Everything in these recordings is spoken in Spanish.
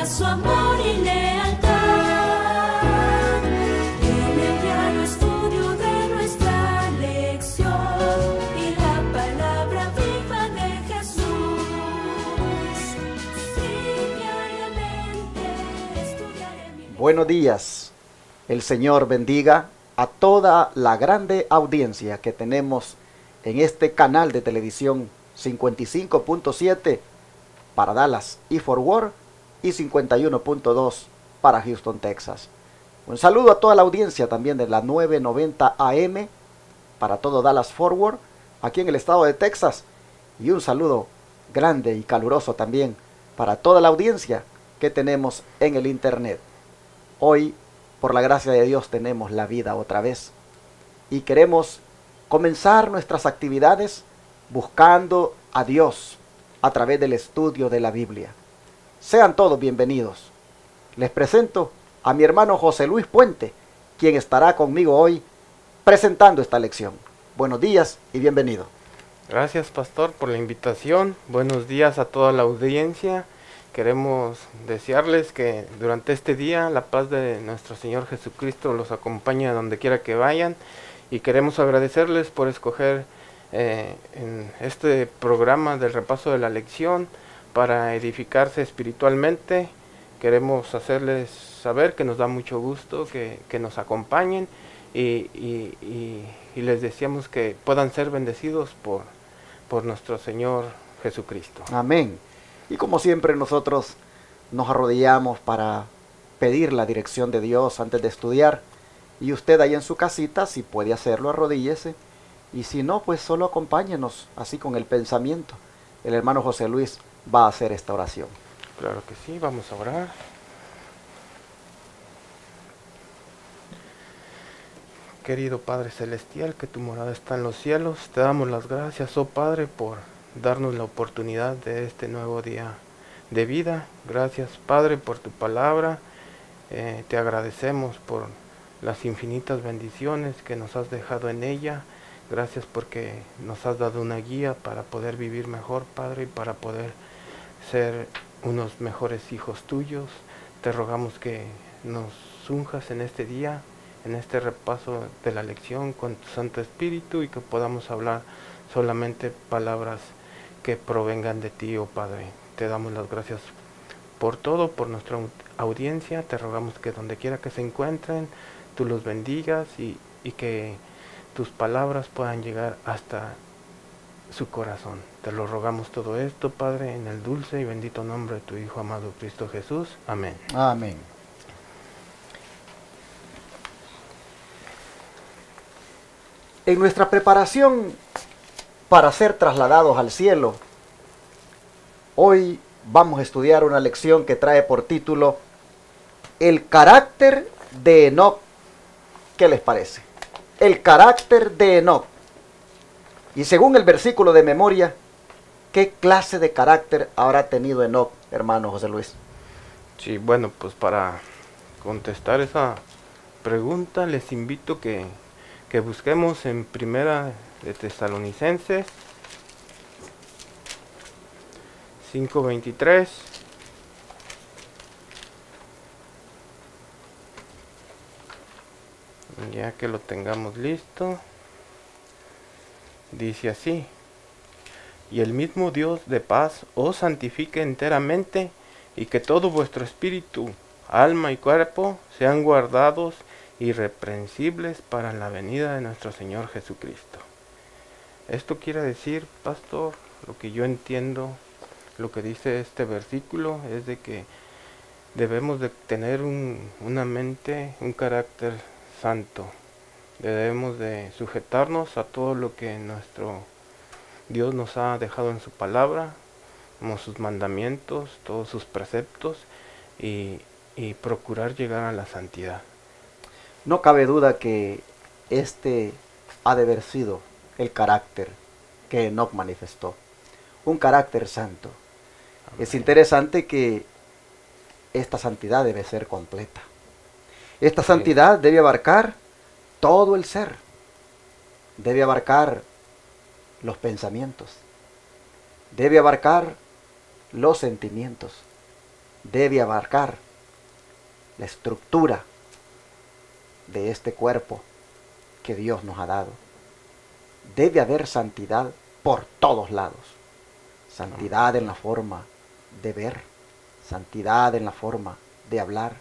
su amor y lealtad. En el diario estudio de nuestra lección y la palabra viva de Jesús. Sí, diariamente estudiaré mi... Buenos días. El Señor bendiga a toda la grande audiencia que tenemos en este canal de televisión 55.7 para Dallas y Fort Worth y 51.2 para Houston, Texas. Un saludo a toda la audiencia también de la 990 AM para todo Dallas Fort Worth aquí en el estado de Texas, y un saludo grande y caluroso también para toda la audiencia que tenemos en el internet. Hoy, por la gracia de Dios, tenemos la vida otra vez y queremos comenzar nuestras actividades buscando a Dios a través del estudio de la Biblia. Sean todos bienvenidos. Les presento a mi hermano José Luis Puente, quien estará conmigo hoy presentando esta lección. Buenos días y bienvenido. Gracias, pastor, por la invitación. Buenos días a toda la audiencia. Queremos desearles que durante este día la paz de nuestro Señor Jesucristo los acompañe a donde quiera que vayan, y queremos agradecerles por escoger en este programa del repaso de la lección para edificarse espiritualmente. Queremos hacerles saber que nos da mucho gusto que nos acompañen y les deseamos que puedan ser bendecidos por nuestro Señor Jesucristo. Amén. Y como siempre nosotros nos arrodillamos para pedir la dirección de Dios antes de estudiar. Y usted ahí en su casita, si puede hacerlo, arrodíllese. Y si no, pues solo acompáñenos así con el pensamiento. El hermano José Luis va a hacer esta oración. Claro que sí, vamos a orar. Querido Padre Celestial, que tu morada está en los cielos, te damos las gracias, oh Padre, por darnos la oportunidad de este nuevo día de vida. Gracias, Padre, por tu palabra. Te agradecemos por las infinitas bendiciones que nos has dejado en ella. Gracias porque nos has dado una guía para poder vivir mejor, Padre, y para poder ser unos mejores hijos tuyos. Te rogamos que nos unjas en este día, en este repaso de la lección con tu Santo Espíritu, y que podamos hablar solamente palabras que provengan de ti, oh Padre. Te damos las gracias por todo, por nuestra audiencia. Te rogamos que donde quiera que se encuentren, tú los bendigas y que tus palabras puedan llegar hasta su corazón. Te lo rogamos todo esto, Padre, en el dulce y bendito nombre de tu Hijo amado Cristo Jesús. Amén. Amén. En nuestra preparación para ser trasladados al cielo, hoy vamos a estudiar una lección que trae por título El carácter de Enoc. ¿Qué les parece? El carácter de Enoc. Y según el versículo de memoria, ¿qué clase de carácter habrá tenido Enoc, hermano José Luis? Sí, bueno, pues para contestar esa pregunta les invito que busquemos en Primera de Tesalonicenses 5:23. Ya que lo tengamos listo, dice así: y el mismo Dios de paz os santifique enteramente, y que todo vuestro espíritu, alma y cuerpo sean guardados irreprensibles para la venida de nuestro Señor Jesucristo. Esto quiere decir, pastor, lo que yo entiendo, lo que dice este versículo es de que debemos de tener una mente, un carácter santo. Debemos de sujetarnos a todo lo que nuestro Dios nos ha dejado en su palabra, como sus mandamientos, todos sus preceptos, y procurar llegar a la santidad. No cabe duda que este ha de haber sido el carácter que Enoc manifestó, un carácter santo. Amén. Es interesante que esta santidad debe ser completa. Esta santidad debe abarcar todo el ser, debe abarcar los pensamientos, debe abarcar los sentimientos, debe abarcar la estructura de este cuerpo que Dios nos ha dado. Debe haber santidad por todos lados. Santidad en la forma de ver, santidad en la forma de hablar,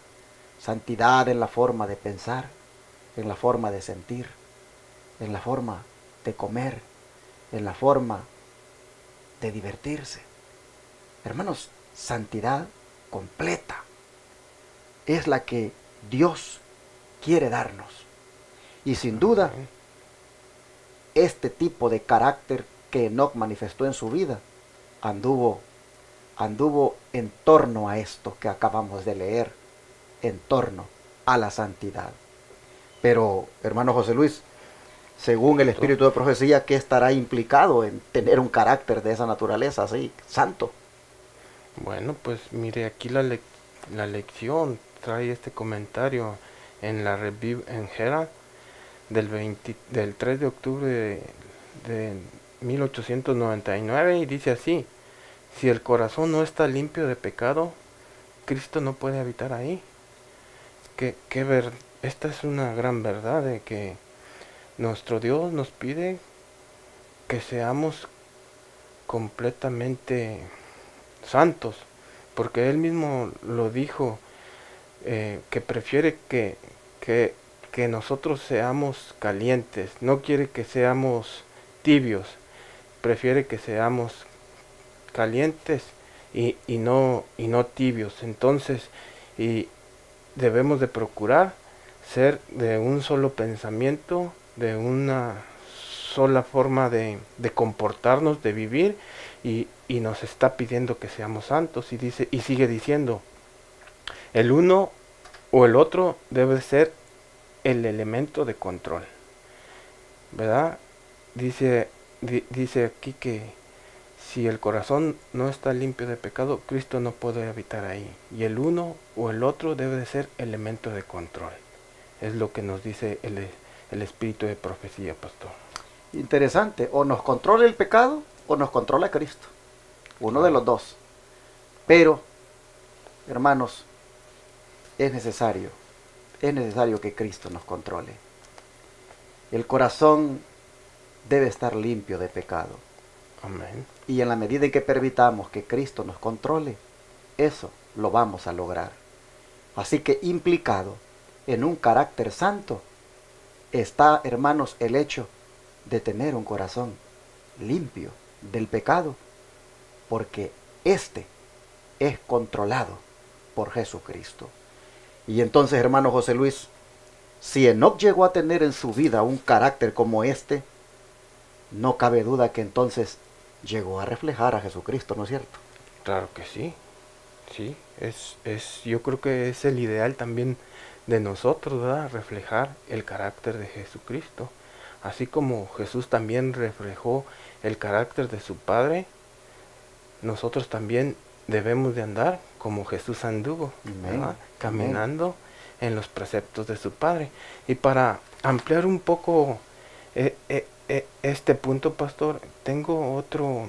santidad en la forma de pensar, en la forma de sentir, en la forma de comer, en la forma de divertirse. Hermanos, santidad completa es la que Dios quiere darnos. Y sin duda, este tipo de carácter que Enoc manifestó en su vida anduvo en torno a esto que acabamos de leer, en torno a la santidad. Pero, hermano José Luis, según el espíritu de profecía, ¿qué estará implicado en tener un carácter de esa naturaleza así, santo? Bueno, pues mire, aquí la lección trae este comentario en la Review en Herald del 3 de octubre de 1899 y dice así: si el corazón no está limpio de pecado, Cristo no puede habitar ahí. Esta es una gran verdad de que nuestro Dios nos pide que seamos completamente santos, porque Él mismo lo dijo, que prefiere que nosotros seamos calientes, no quiere que seamos tibios, prefiere que seamos calientes y no tibios. Entonces, y debemos de procurar ser de un solo pensamiento, de una sola forma de comportarnos, de vivir, y nos está pidiendo que seamos santos, y sigue diciendo, el uno o el otro debe ser el elemento de control, ¿verdad? Dice aquí que si el corazón no está limpio de pecado, Cristo no puede habitar ahí, y el uno o el otro debe de ser elemento de control. Es lo que nos dice el espíritu de profecía, pastor. Interesante, o nos controla el pecado o nos controla Cristo, uno de los dos. Pero, hermanos, es necesario que Cristo nos controle. El corazón debe estar limpio de pecado. Amén. Y en la medida en que permitamos que Cristo nos controle, eso lo vamos a lograr. Así que implicado en un carácter santo está, hermanos, el hecho de tener un corazón limpio del pecado, porque éste es controlado por Jesucristo. Y entonces, hermano José Luis, si Enoc llegó a tener en su vida un carácter como este, no cabe duda que entonces llegó a reflejar a Jesucristo, ¿no es cierto? Claro que sí, sí, yo creo que es el ideal también de nosotros, ¿verdad? Reflejar el carácter de Jesucristo, así como Jesús también reflejó el carácter de su Padre. Nosotros también debemos de andar como Jesús anduvo, ¿verdad? Caminando en los preceptos de su Padre. Y para ampliar un poco este punto, pastor, tengo otro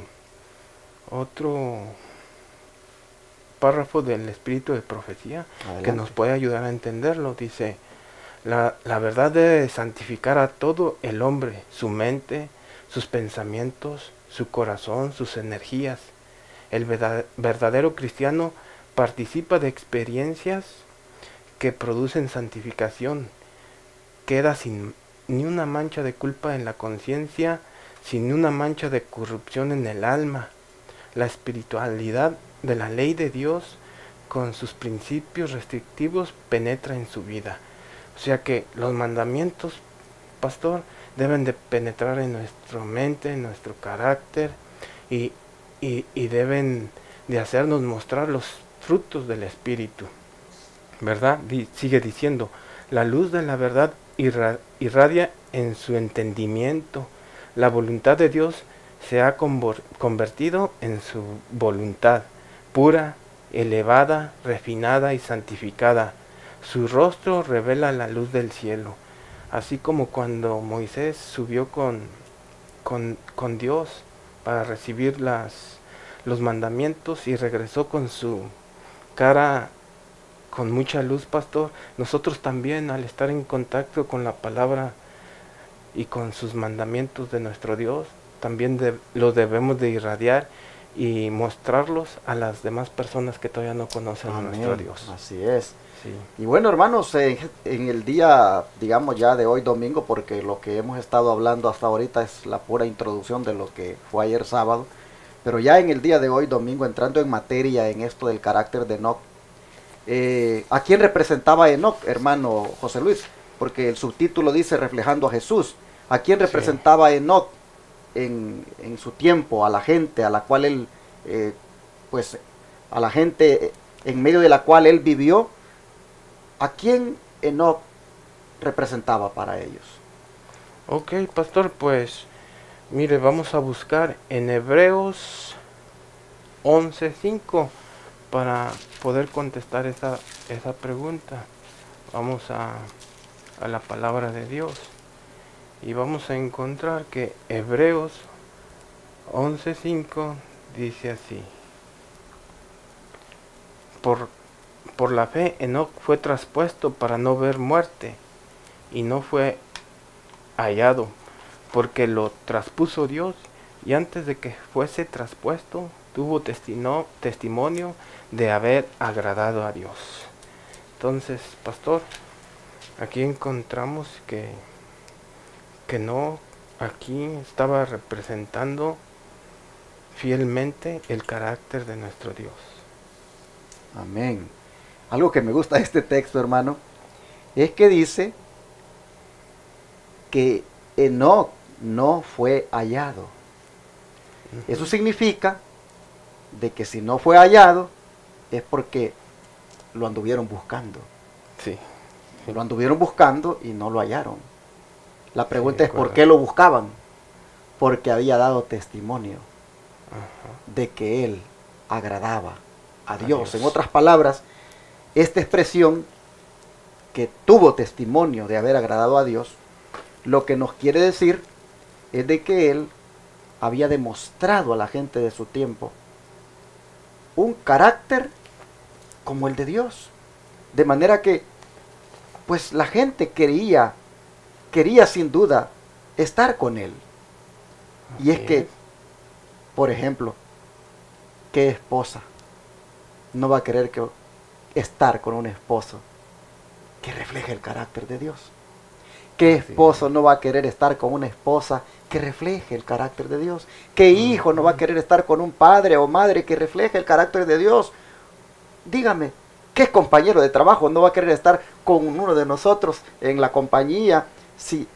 párrafo del espíritu de profecía. Adelante. Que nos puede ayudar a entenderlo. Dice: la verdad debe santificar a todo el hombre, su mente, sus pensamientos, su corazón, sus energías. El verdadero cristiano participa de experiencias que producen santificación. Queda sin ni una mancha de culpa en la conciencia, sin una mancha de corrupción en el alma. La espiritualidad de la ley de Dios, con sus principios restrictivos, penetra en su vida. O sea que los mandamientos, pastor, deben de penetrar en nuestra mente, en nuestro carácter, y deben de hacernos mostrar los frutos del Espíritu, ¿verdad? Sigue diciendo: la luz de la verdad irradia en su entendimiento. La voluntad de Dios se ha convertido en su voluntad, pura, elevada, refinada y santificada. Su rostro revela la luz del cielo. Así como cuando Moisés subió con Dios para recibir los mandamientos y regresó con su cara con mucha luz, pastor. Nosotros también, al estar en contacto con la palabra y con sus mandamientos de nuestro Dios, también los debemos de irradiar y mostrarlos a las demás personas que todavía no conocen a nuestro Dios. Así es. Sí. Y bueno, hermanos, en el día, digamos ya de hoy domingo, porque lo que hemos estado hablando hasta ahorita es la pura introducción de lo que fue ayer sábado, pero ya en el día de hoy domingo, entrando en materia en esto del carácter de Enoc, ¿a quién representaba Enoc, hermano José Luis? Porque el subtítulo dice reflejando a Jesús. ¿A quién representaba Enoc en su tiempo? A la gente a la cual él, pues a la gente en medio de la cual él vivió. ¿A quién Enoc representaba para ellos? Ok, pastor, pues mire, vamos a buscar en Hebreos 11:5 para poder contestar esa pregunta. Vamos a la palabra de Dios y vamos a encontrar que Hebreos 11:5 dice así: Por la fe Enoc fue traspuesto para no ver muerte, y no fue hallado, porque lo traspuso Dios, y antes de que fuese traspuesto, tuvo testimonio de haber agradado a Dios. Entonces, pastor, aquí encontramos que no, aquí estaba representando fielmente el carácter de nuestro Dios. Amén. Algo que me gusta de este texto, hermano, es que dice que Enoc no fue hallado. Eso significa de que si no fue hallado es porque lo anduvieron buscando. Sí. Lo anduvieron buscando y no lo hallaron. La pregunta es ¿por acuerdo. qué lo buscaban? Porque había dado testimonio Ajá. de que él agradaba a Dios. Dios. En otras palabras, esta expresión que tuvo testimonio de haber agradado a Dios, lo que nos quiere decir es de que él había demostrado a la gente de su tiempo un carácter como el de Dios. De manera que, pues la gente quería sin duda estar con él. Y es que, por ejemplo, ¿qué esposa no va a querer estar con un esposo que refleje el carácter de Dios? ¿Qué esposo no va a querer estar con una esposa que refleje el carácter de Dios? ¿Qué hijo no va a querer estar con un padre o madre que refleje el carácter de Dios? Dígame, ¿qué compañero de trabajo no va a querer estar con uno de nosotros en la compañía si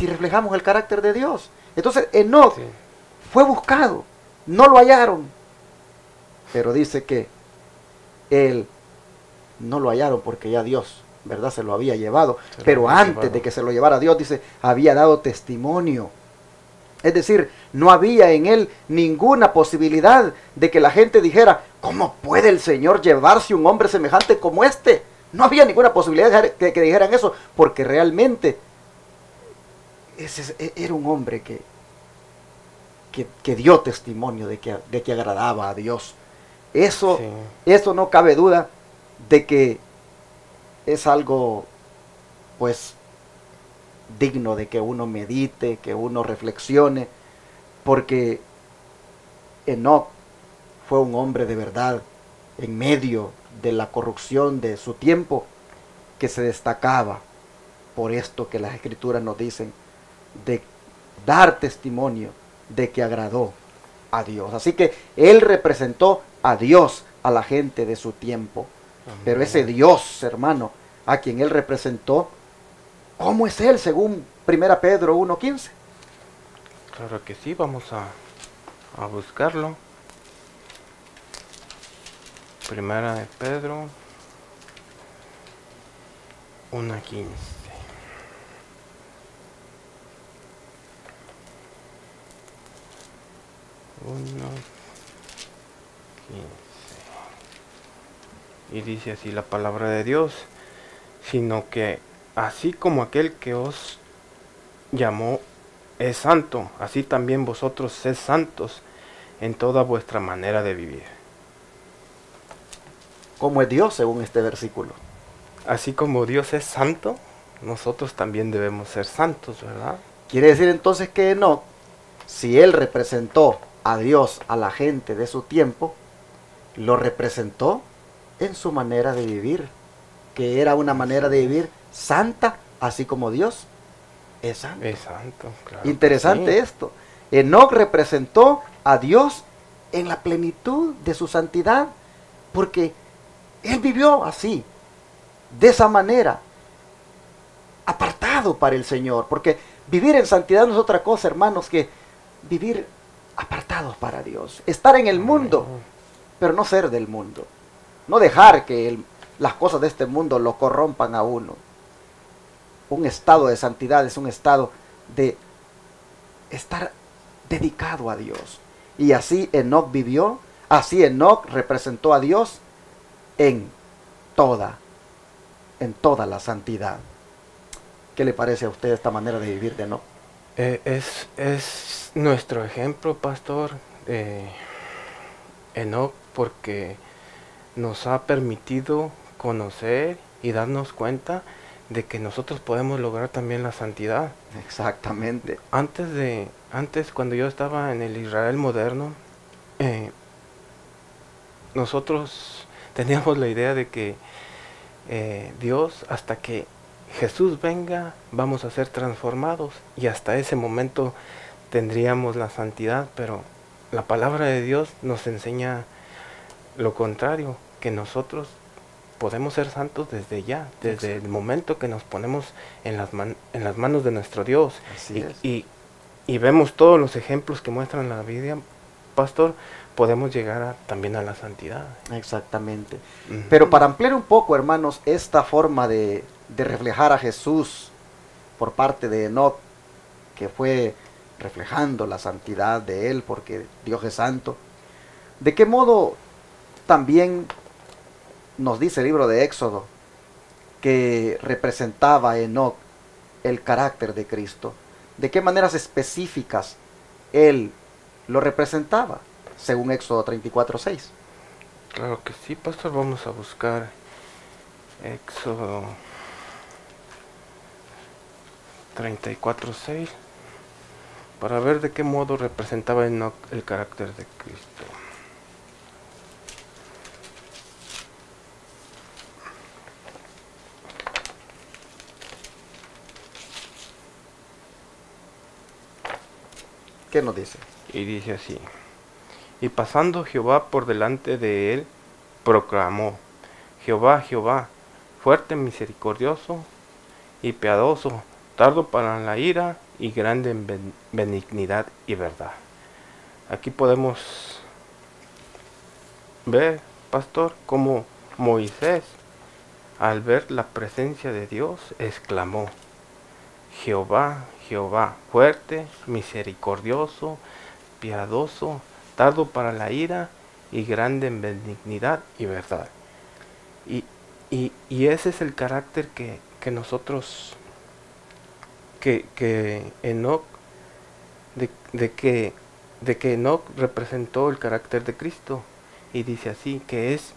reflejamos el carácter de Dios? Entonces Enoc fue buscado, no lo hallaron, pero dice que él no lo hallaron porque ya Dios, ¿verdad?, se lo había llevado. Pero antes de que se lo llevara Dios, dice, había dado testimonio. Es decir, no había en él ninguna posibilidad de que la gente dijera, ¿cómo puede el Señor llevarse un hombre semejante como este? No había ninguna posibilidad de que dijeran eso, porque realmente era un hombre que dio testimonio de que agradaba a Dios. Eso no cabe duda de que es algo, pues, digno de que uno medite, que uno reflexione, porque Enoc fue un hombre de verdad en medio de la corrupción de su tiempo, que se destacaba por esto que las escrituras nos dicen, de dar testimonio de que agradó a Dios. Así que él representó a Dios a la gente de su tiempo. Amén. Pero ese Dios, hermano, a quien él representó, ¿cómo es él según 1 Pedro 1:15? Claro que sí, vamos a buscarlo. 1 de Pedro 1:15. 1:15. Y dice así la palabra de Dios: sino que así como aquel que os llamó es santo, así también vosotros sed santos en toda vuestra manera de vivir. cómo es Dios según este versículo. Así como Dios es santo, nosotros también debemos ser santos, ¿verdad? Quiere decir entonces que Enoc, si él representó a Dios, a la gente de su tiempo, lo representó en su manera de vivir, que era una manera de vivir santa, así como Dios es santo. Es santo, claro. Interesante que sí. esto. Enoc representó a Dios en la plenitud de su santidad, porque él vivió así, de esa manera, apartado para el Señor, porque vivir en santidad no es otra cosa, hermanos, que vivir apartados para Dios, estar en el mundo, pero no ser del mundo, no dejar que las cosas de este mundo lo corrompan a uno. Un estado de santidad es un estado de estar dedicado a Dios. Y así Enoc vivió, así Enoc representó a Dios en toda la santidad. ¿Qué le parece a usted esta manera de vivir de Enoc? Es nuestro ejemplo, pastor, Enoc, porque nos ha permitido conocer y darnos cuenta de que nosotros podemos lograr también la santidad. Exactamente. Antes cuando yo estaba en el Israel moderno, nosotros teníamos la idea de que Dios, hasta que Jesús venga, vamos a ser transformados, y hasta ese momento tendríamos la santidad, pero la palabra de Dios nos enseña lo contrario, que nosotros podemos ser santos desde ya, desde el momento que nos ponemos en las manos de nuestro Dios. Y vemos todos los ejemplos que muestran la Biblia, pastor, podemos llegar también a la santidad. Exactamente. Pero para ampliar un poco, hermanos, esta forma de reflejar a Jesús por parte de Enoc, que fue reflejando la santidad de él, porque Dios es santo, ¿de qué modo también nos dice el libro de Éxodo que representaba Enoc el carácter de Cristo? ¿De qué maneras específicas él lo representaba, según Éxodo 34:6? Claro que sí, pastor. Vamos a buscar Éxodo 34:6 para ver de qué modo representaba Enoc el carácter de Cristo. ¿Qué nos dice? Y dice así: y pasando Jehová por delante de él, proclamó: Jehová, Jehová, fuerte, misericordioso y piadoso, tardo para la ira y grande en benignidad y verdad. Aquí podemos ver, pastor, cómo Moisés, al ver la presencia de Dios, exclamó: Jehová, Jehová, fuerte, misericordioso, piadoso, tardo para la ira y grande en benignidad y verdad. Y ese es el carácter que nosotros, que Enoc, de que Enoc representó el carácter de Cristo. Y dice así, que es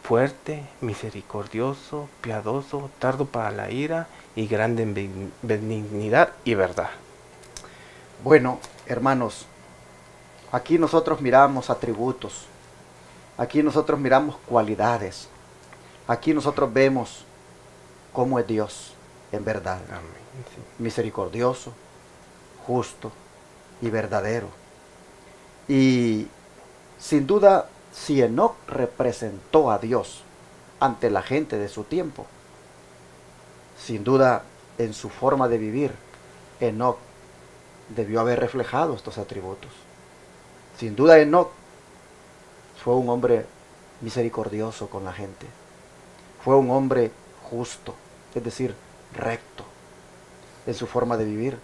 fuerte, misericordioso, piadoso, tardo para la ira y grande en benignidad y verdad. Bueno, hermanos, aquí nosotros miramos atributos, aquí nosotros miramos cualidades, aquí nosotros vemos cómo es Dios en verdad. Amén. Sí. Misericordioso, justo y verdadero. Y sin duda, si Enoc representó a Dios ante la gente de su tiempo, sin duda en su forma de vivir, Enoc debió haber reflejado estos atributos. Sin duda Enoc fue un hombre misericordioso con la gente, fue un hombre justo, es decir, recto en su forma de vivir,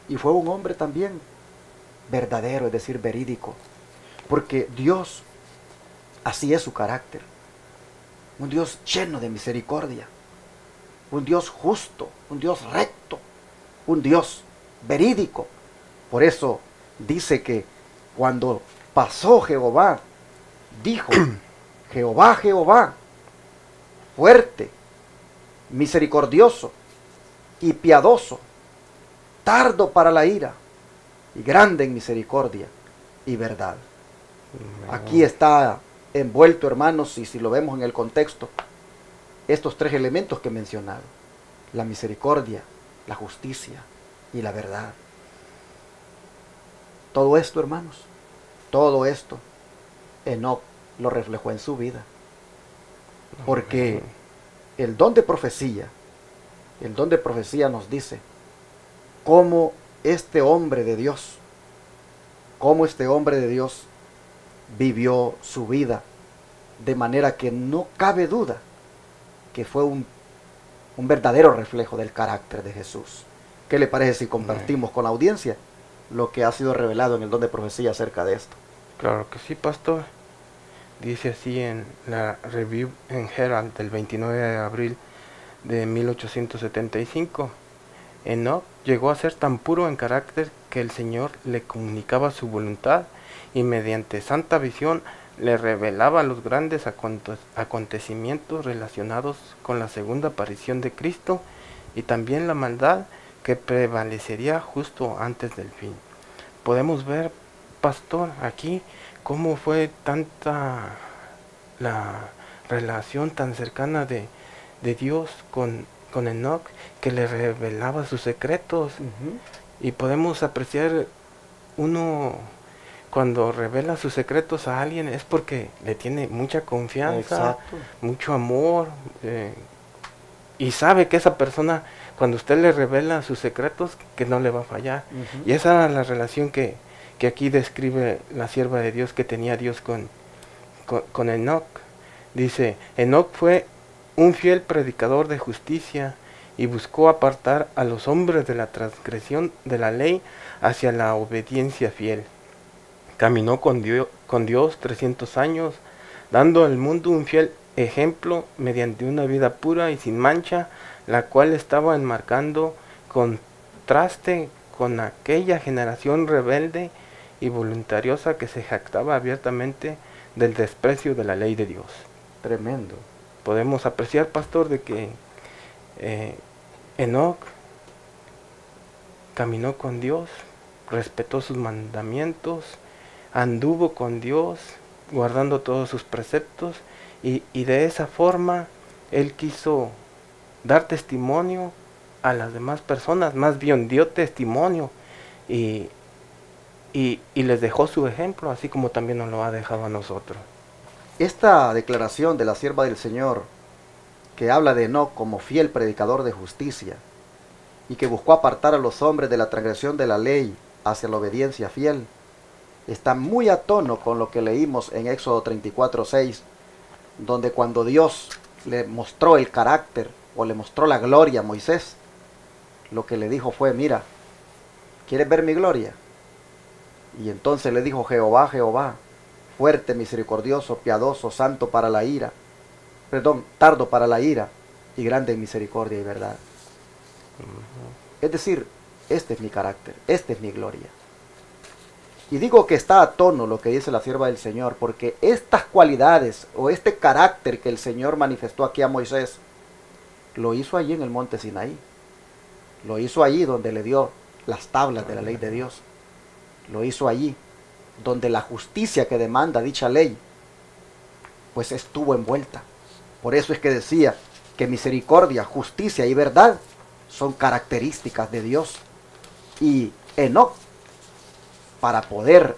y fue un hombre también verdadero, es decir, verídico, porque Dios, así es su carácter, un Dios lleno de misericordia, un Dios justo, un Dios recto, un Dios verídico. Por eso dice que cuando pasó Jehová, dijo: Jehová, Jehová, fuerte, misericordioso y piadoso, tardo para la ira y grande en misericordia y verdad. Aquí está envuelto, hermanos, y si lo vemos en el contexto, estos tres elementos que he mencionado: la misericordia, la justicia y la verdad. Todo esto, hermanos, todo esto, Enoc lo reflejó en su vida. Porque el don de profecía nos dice cómo este hombre de Dios, vivió su vida, de manera que no cabe duda que fue un verdadero reflejo del carácter de Jesús. ¿Qué le parece si compartimos con la audiencia lo que ha sido revelado en el don de profecía acerca de esto? Claro que sí, pastor. Dice así en la Review en Herald del 29 de abril de 1875. Enoc llegó a ser tan puro en carácter que el Señor le comunicaba su voluntad y mediante santa visión le revelaba los grandes acontecimientos relacionados con la segunda aparición de Cristo y también la maldad que prevalecería justo antes del fin. Podemos ver, pastor, aquí cómo fue tanta la relación tan cercana de Dios con Enoc, que le revelaba sus secretos. Y podemos apreciar, uno cuando revela sus secretos a alguien es porque le tiene mucha confianza. Exacto. Mucho amor, y sabe que esa persona, cuando usted le revela sus secretos, que no le va a fallar. Y esa era la relación que aquí describe la sierva de Dios que tenía Dios con Enoc. Dice: Enoc fue un fiel predicador de justicia y buscó apartar a los hombres de la transgresión de la ley hacia la obediencia fiel. Caminó con Dios 300 años, dando al mundo un fiel ejemplo mediante una vida pura y sin mancha, la cual estaba enmarcando contraste con aquella generación rebelde y voluntariosa que se jactaba abiertamente del desprecio de la ley de Dios. Tremendo. Podemos apreciar, pastor, de que Enoc caminó con Dios, respetó sus mandamientos, anduvo con Dios, guardando todos sus preceptos, y de esa forma él quiso dar testimonio a las demás personas, más bien dio testimonio y les dejó su ejemplo, así como también nos lo ha dejado a nosotros. Esta declaración de la sierva del Señor, que habla de Enoc como fiel predicador de justicia y que buscó apartar a los hombres de la transgresión de la ley hacia la obediencia fiel, está muy a tono con lo que leímos en Éxodo 34:6, donde cuando Dios le mostró el carácter o le mostró la gloria a Moisés, lo que le dijo fue: mira, ¿quieres ver mi gloria? Y entonces le dijo: Jehová, Jehová, fuerte, misericordioso, piadoso, santo para la ira, tardo para la ira y grande en misericordia y verdad. Es decir, este es mi carácter, esta es mi gloria. Y digo que está a tono lo que dice la sierva del Señor, porque estas cualidades o este carácter que el Señor manifestó aquí a Moisés, lo hizo allí en el monte Sinaí. Lo hizo allí donde le dio las tablas de la ley de Dios. Lo hizo allí donde la justicia que demanda dicha ley, pues estuvo envuelta. Por eso es que decía que misericordia, justicia y verdad son características de Dios. Y Enoc, para poder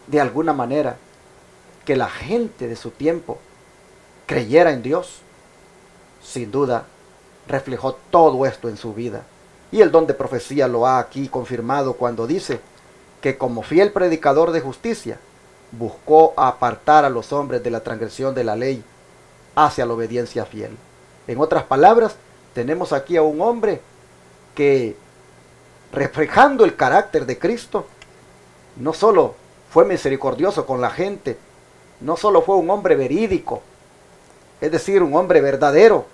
de alguna manera que la gente de su tiempo creyera en Dios, sin duda reflejó todo esto en su vida. Y el don de profecía lo ha aquí confirmado cuando dice que como fiel predicador de justicia buscó apartar a los hombres de la transgresión de la ley hacia la obediencia fiel. En otras palabras, tenemos aquí a un hombre que, reflejando el carácter de Cristo, no solo fue misericordioso con la gente, no solo fue un hombre verídico, es decir, un hombre verdadero,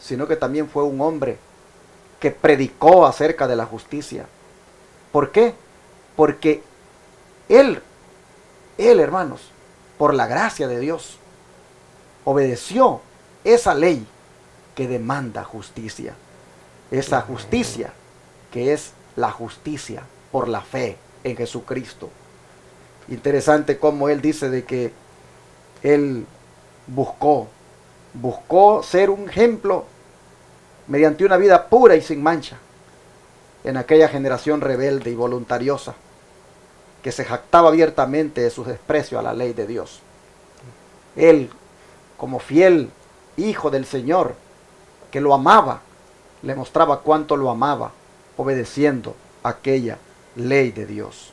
sino que también fue un hombre que predicó acerca de la justicia. ¿Por qué? Porque él, hermanos, por la gracia de Dios, obedeció esa ley que demanda justicia. Esa justicia que es la justicia por la fe en Jesucristo. Interesante cómo él dice de que él buscó ser un ejemplo mediante una vida pura y sin mancha en aquella generación rebelde y voluntariosa que se jactaba abiertamente de su desprecio a la ley de Dios. Él, como fiel hijo del Señor, que lo amaba, le mostraba cuánto lo amaba, obedeciendo aquella ley de Dios.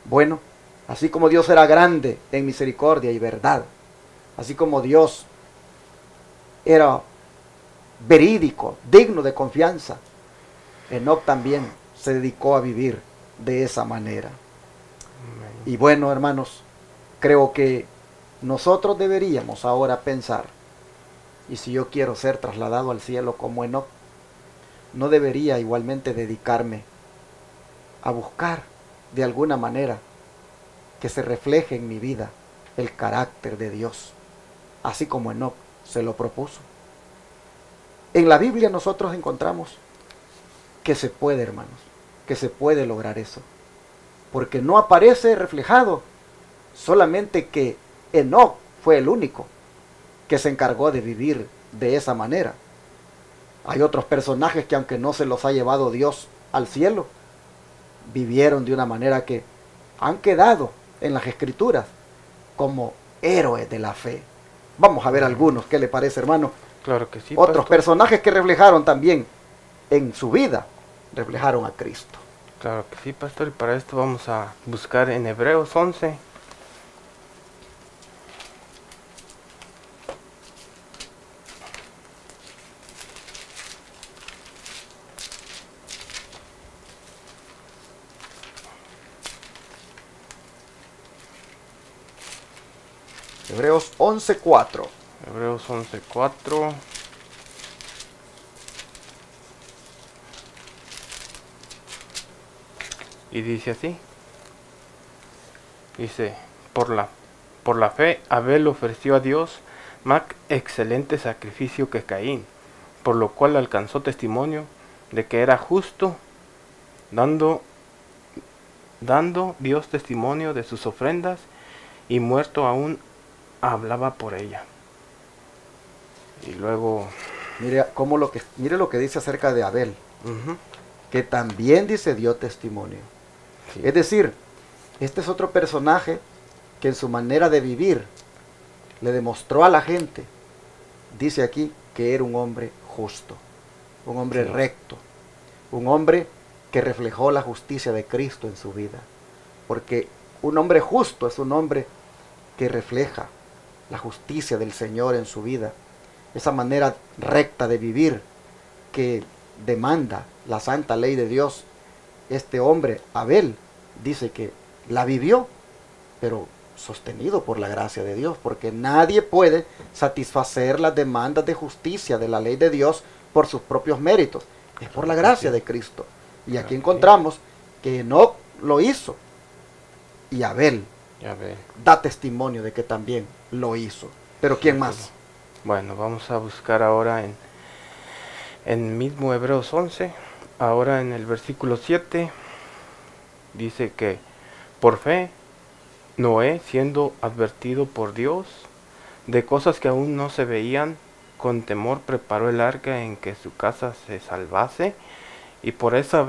Bueno, así como Dios era grande en misericordia y verdad, así como Dios era verídico, digno de confianza, Enoc también se dedicó a vivir de esa manera. Y bueno, hermanos, creo que nosotros deberíamos ahora pensar, y si yo quiero ser trasladado al cielo como Enoc, no debería igualmente dedicarme a buscar de alguna manera que se refleje en mi vida el carácter de Dios, así como Enoc se lo propuso. En la Biblia nosotros encontramos que se puede, hermanos, que se puede lograr eso, porque no aparece reflejado solamente que Enoc fue el único que se encargó de vivir de esa manera. Hay otros personajes que, aunque no se los ha llevado Dios al cielo, vivieron de una manera que han quedado en las Escrituras como héroes de la fe. Vamos a ver algunos, ¿qué le parece, hermano? Claro que sí, Otros pastor. personajes que reflejaron también en su vida, reflejaron a Cristo. Claro que sí, pastor. Y para esto vamos a buscar en Hebreos 11. Hebreos 11:4. Hebreos 11:4. Y dice así. Dice, por la fe Abel ofreció a Dios más excelente sacrificio que Caín, por lo cual alcanzó testimonio de que era justo, dando Dios testimonio de sus ofrendas, y muerto aún hablaba por ella. Y luego, Mire lo que dice acerca de Abel, ujú, que también dice dio testimonio. sí, Es decir, este es otro personaje que en su manera de vivir le demostró a la gente, dice aquí, que era un hombre justo, un hombre Sí. recto, un hombre que reflejó la justicia de Cristo en su vida. Porque un hombre justo es un hombre que refleja la justicia del Señor en su vida. Esa manera recta de vivir que demanda la santa ley de Dios. Este hombre, Abel, dice que la vivió, pero sostenido por la gracia de Dios, porque nadie puede satisfacer las demandas de justicia de la ley de Dios por sus propios méritos. Es por la gracia de Cristo. Y aquí encontramos que Enoc lo hizo y Abel ya ve. da testimonio de que también lo hizo. Pero ¿quién más? Bueno, vamos a buscar ahora en mismo Hebreos 11, ahora en el versículo 7, dice que por fe Noé, siendo advertido por Dios de cosas que aún no se veían, con temor preparó el arca en que su casa se salvase, y por esa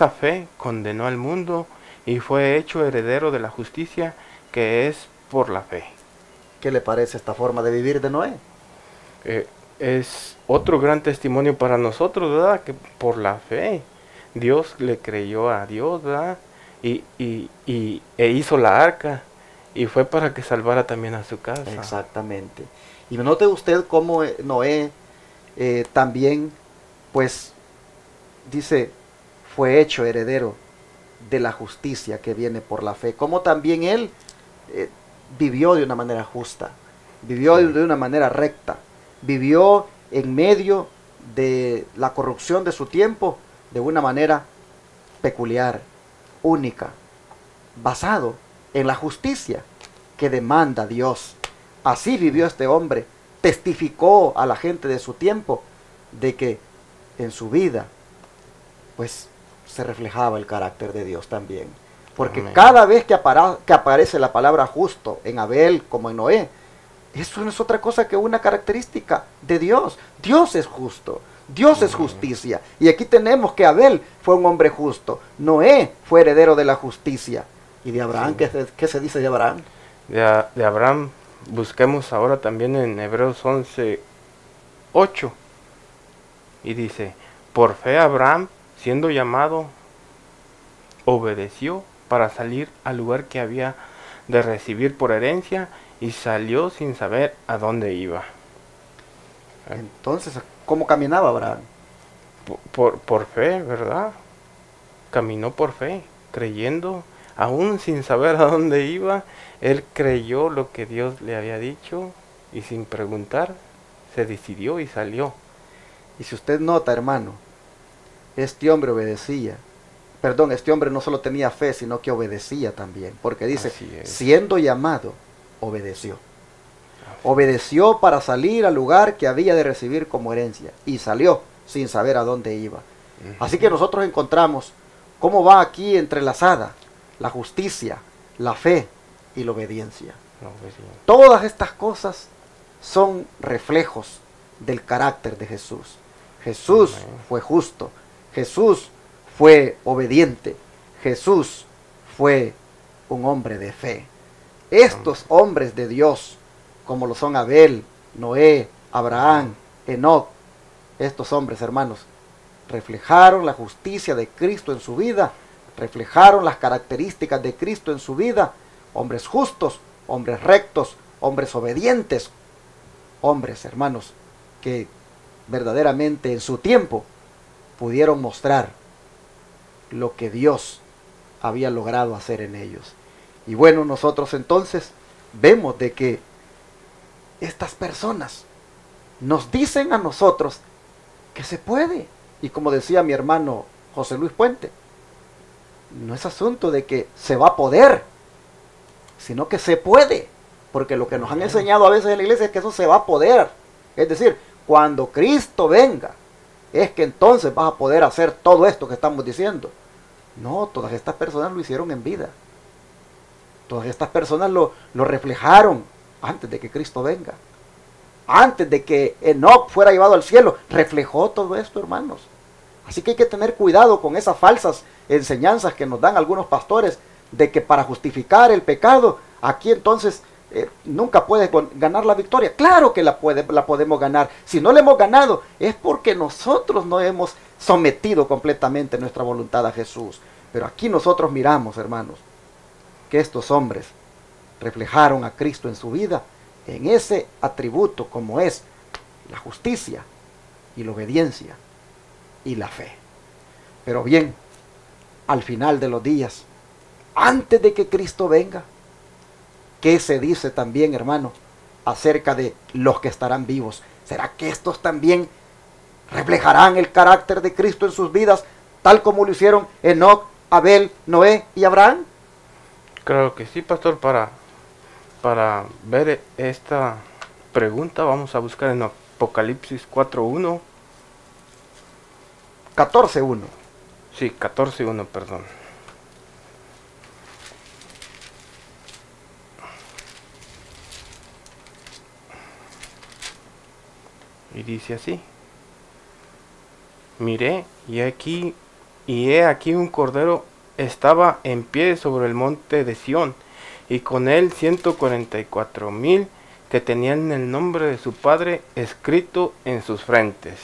fe condenó al mundo y fue hecho heredero de la justicia que es por la fe. ¿Qué le parece esta forma de vivir de Noé? Es otro gran testimonio para nosotros, ¿verdad? Que por la fe Dios le creyó a Dios, ¿verdad? E hizo la arca, y fue para que salvara también a su casa. Exactamente. Y note usted cómo Noé también, pues, dice, fue hecho heredero de la justicia que viene por la fe. Como también él vivió de una manera justa, vivió de una manera recta, vivió en medio de la corrupción de su tiempo de una manera peculiar, única, basado en la justicia que demanda Dios Así vivió este hombre. Testificó a la gente de su tiempo de que en su vida, pues, se reflejaba el carácter de Dios también. Porque Amén. cada vez que aparece la palabra justo en Abel como en Noé, eso no es otra cosa que una característica de Dios. Dios es justo, Dios es justicia. Y aquí tenemos que Abel fue un hombre justo, Noé fue heredero de la justicia. ¿Y de Abraham? Sí. ¿Qué se dice de Abraham? De Abraham, busquemos ahora también en Hebreos 11:8. Y dice, por fe Abraham, siendo llamado, obedeció para salir al lugar que había de recibir por herencia, y salió sin saber a dónde iba. Entonces, ¿cómo caminaba Abraham? Por fe, ¿verdad? Caminó por fe, creyendo, aún sin saber a dónde iba. Él creyó lo que Dios le había dicho y sin preguntar se decidió y salió. Y si usted nota, hermano, este hombre obedecía. Perdón, este hombre no solo tenía fe, sino que obedecía también. Porque dice, Así es. siendo llamado, obedeció. Obedeció para salir al lugar que había de recibir como herencia. Y salió sin saber a dónde iba. Así que nosotros encontramos cómo va aquí entrelazada la justicia, la fe y la obediencia. No, pues sí. Todas estas cosas son reflejos del carácter de Jesús. Jesús Amén. fue justo, Jesús fue obediente, Jesús fue un hombre de fe. Estos hombres de Dios, como lo son Abel, Noé, Abraham, Enoc, estos hombres, hermanos, reflejaron la justicia de Cristo en su vida, reflejaron las características de Cristo en su vida, hombres justos, hombres rectos, hombres obedientes, hombres, hermanos, que verdaderamente en su tiempo pudieron mostrar lo que Dios había logrado hacer en ellos. Y bueno, nosotros entonces vemos de que estas personas nos dicen a nosotros que se puede. Y como decía mi hermano José Luis Puente, no es asunto de que se va a poder, sino que se puede. Porque lo que nos han enseñado a veces en la iglesia es que eso se va a poder. Es decir, cuando Cristo venga, es que entonces vas a poder hacer todo esto que estamos diciendo. No, todas estas personas lo hicieron en vida. Todas estas personas lo reflejaron antes de que Cristo venga. Antes de que Enoc fuera llevado al cielo, reflejó todo esto, hermanos. Así que hay que tener cuidado con esas falsas enseñanzas que nos dan algunos pastores de que para justificar el pecado, aquí entonces nunca puedes ganar la victoria. Claro que la podemos ganar. Si no la hemos ganado, es porque nosotros no hemos sometido completamente nuestra voluntad a Jesús. Pero aquí nosotros miramos, hermanos, que estos hombres reflejaron a Cristo en su vida, en ese atributo como es la justicia y la obediencia y la fe. Pero bien, al final de los días, antes de que Cristo venga, ¿qué se dice también, hermano, acerca de los que estarán vivos? ¿Será que estos también reflejarán el carácter de Cristo en sus vidas, tal como lo hicieron Enoc, Abel, Noé y Abraham? Creo que sí, pastor. Para ver esta pregunta vamos a buscar en Apocalipsis 4:1. 14:1. Sí, 14:1, perdón. Y dice así: miré y he aquí un cordero estaba en pie sobre el monte de Sión, y con él 144,000 que tenían el nombre de su padre escrito en sus frentes.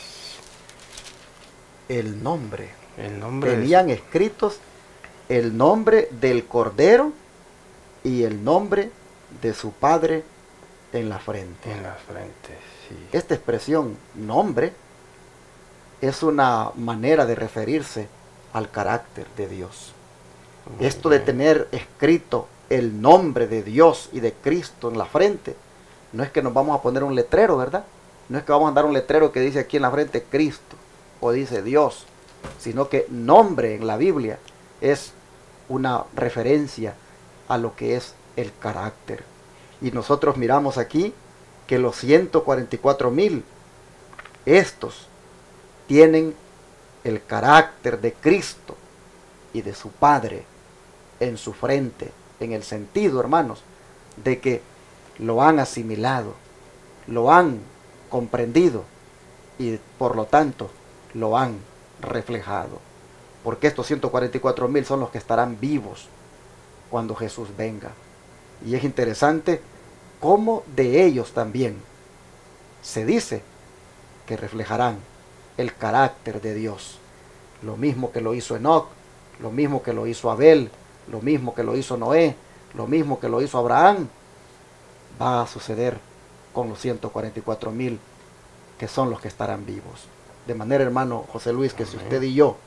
El nombre. Tenían escritos el nombre del Cordero y el nombre de su Padre en la frente. en las frentes, sí. Esta expresión nombre es una manera de referirse al carácter de Dios. Muy Esto de bien. tener escrito el nombre de Dios y de Cristo en la frente, no es que nos vamos a poner un letrero, ¿verdad? No es que vamos a dar un letrero que dice aquí en la frente Cristo o dice Dios, sino que nombre en la Biblia es una referencia a lo que es el carácter. Y nosotros miramos aquí que los 144,000, estos tienen el carácter de Cristo y de su Padre en su frente, en el sentido, hermanos, de que lo han asimilado, lo han comprendido y por lo tanto lo han reflejado. Porque estos 144,000 son los que estarán vivos cuando Jesús venga. Y es interesante cómo de ellos también se dice que reflejarán el carácter de Dios. Lo mismo que lo hizo Enoc, lo mismo que lo hizo Abel, lo mismo que lo hizo Noé, lo mismo que lo hizo Abraham, va a suceder con los 144,000 que son los que estarán vivos. De manera, hermano José Luis, que si usted y yo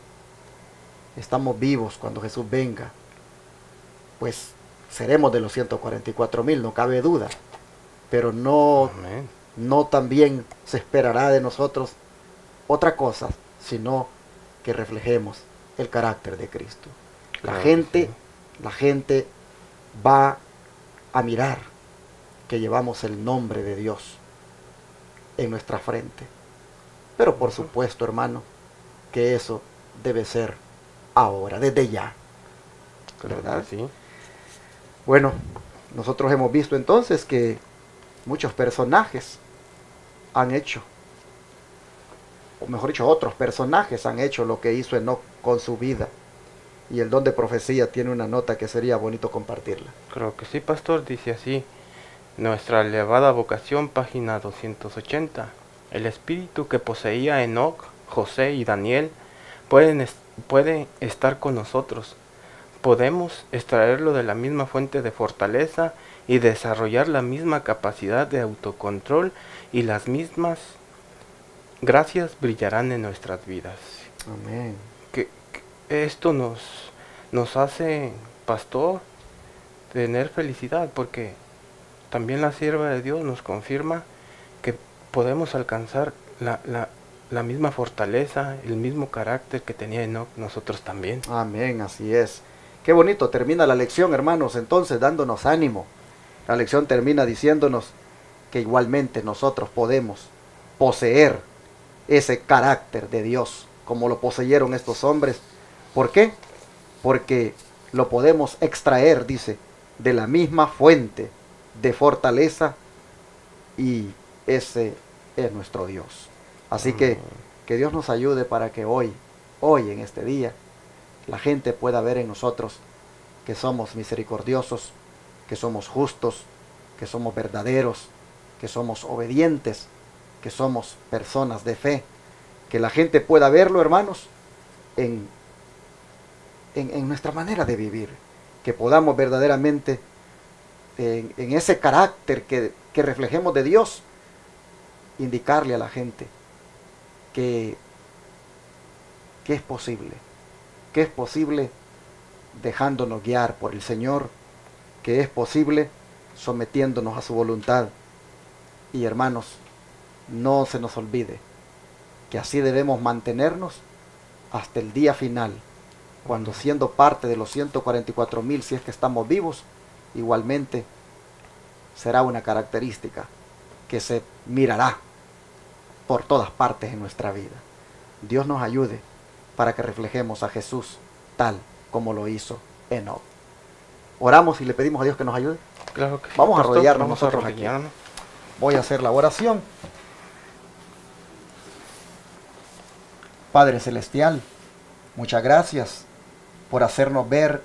estamos vivos cuando Jesús venga, pues seremos de los 144,000, no cabe duda. Pero no también se esperará de nosotros otra cosa, sino que reflejemos el carácter de Cristo. La gente va a mirar que llevamos el nombre de Dios en nuestra frente. Pero por supuesto, hermano, que eso debe ser ahora, desde ya. ¿Verdad? Sí. Bueno, nosotros hemos visto entonces que muchos personajes han hecho, o mejor dicho, otros personajes han hecho lo que hizo Enoc con su vida. Y el don de profecía tiene una nota que sería bonito compartirla. Creo que sí, pastor, dice así: nuestra elevada vocación, página 280. El espíritu que poseía Enoc, José y Daniel puede estar con nosotros. Podemos extraerlo de la misma fuente de fortaleza y desarrollar la misma capacidad de autocontrol, y las mismas gracias brillarán en nuestras vidas. Amén. Que esto nos hace, pastor, tener felicidad, porque también la sierva de Dios nos confirma que podemos alcanzar la misma fortaleza, el mismo carácter que tenía Enoc, nosotros también. Amén, así es. Qué bonito termina la lección, hermanos, entonces dándonos ánimo. La lección termina diciéndonos que igualmente nosotros podemos poseer ese carácter de Dios, como lo poseyeron estos hombres. ¿Por qué? Porque lo podemos extraer, dice, de la misma fuente de fortaleza, y ese es nuestro Dios. Así que Dios nos ayude para que hoy en este día, la gente pueda ver en nosotros que somos misericordiosos, que somos justos, que somos verdaderos, que somos obedientes, que somos personas de fe. Que la gente pueda verlo, hermanos, en nuestra manera de vivir. Que podamos verdaderamente, en ese carácter que reflejemos de Dios, indicarle a la gente que es posible. Que es posible dejándonos guiar por el Señor, que es posible sometiéndonos a su voluntad. Y hermanos, no se nos olvide que así debemos mantenernos hasta el día final, cuando siendo parte de los 144,000, si es que estamos vivos, igualmente será una característica que se mirará por todas partes en nuestra vida. Dios nos ayude para que reflejemos a Jesús tal como lo hizo Enoc. Oramos y le pedimos a Dios que nos ayude. Claro que sí, Vamos a pastor, arrodillarnos vamos nosotros a arrodillarnos. aquí. Voy a hacer la oración. Padre Celestial, muchas gracias por hacernos ver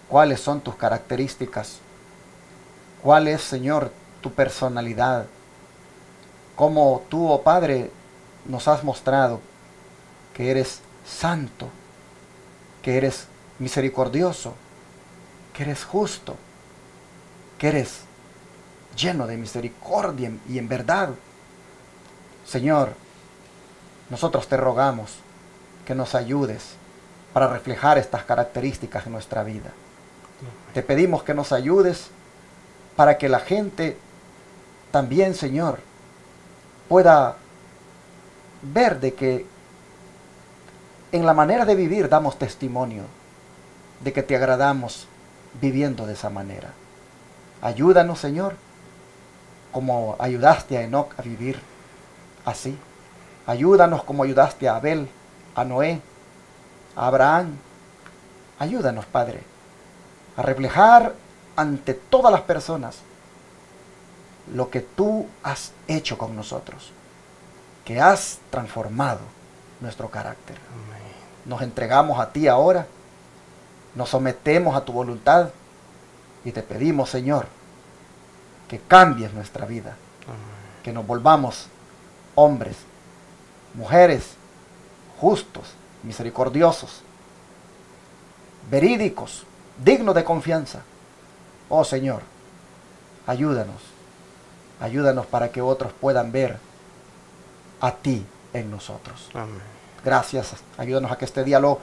cuáles son tus características, cuál es, Señor, tu personalidad, cómo tú, oh Padre, nos has mostrado que eres santo, que eres misericordioso, que eres justo, que eres lleno de misericordia y en verdad. Señor, nosotros te rogamos que nos ayudes para reflejar estas características en nuestra vida. Te pedimos que nos ayudes para que la gente también, Señor, pueda ver de que en la manera de vivir damos testimonio de que te agradamos viviendo de esa manera. Ayúdanos, Señor, como ayudaste a Enoc a vivir así. Ayúdanos como ayudaste a Abel, a Noé, a Abraham. Ayúdanos, Padre, a reflejar ante todas las personas lo que tú has hecho con nosotros, que has transformado nuestro carácter. Amén. Nos entregamos a ti ahora, nos sometemos a tu voluntad y te pedimos, Señor, que cambies nuestra vida, Amén. que nos volvamos hombres, mujeres justos, misericordiosos, verídicos, dignos de confianza. Oh Señor, ayúdanos, ayúdanos para que otros puedan ver a ti en nosotros. Amén. Gracias, ayúdanos a que este día lo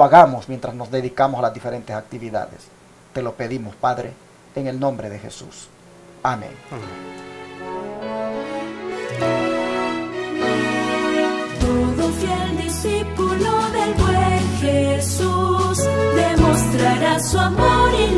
hagamos mientras nos dedicamos a las diferentes actividades. Te lo pedimos, Padre, en el nombre de Jesús. Amén. Todo fiel discípulo del buen Jesús demostrará su amor y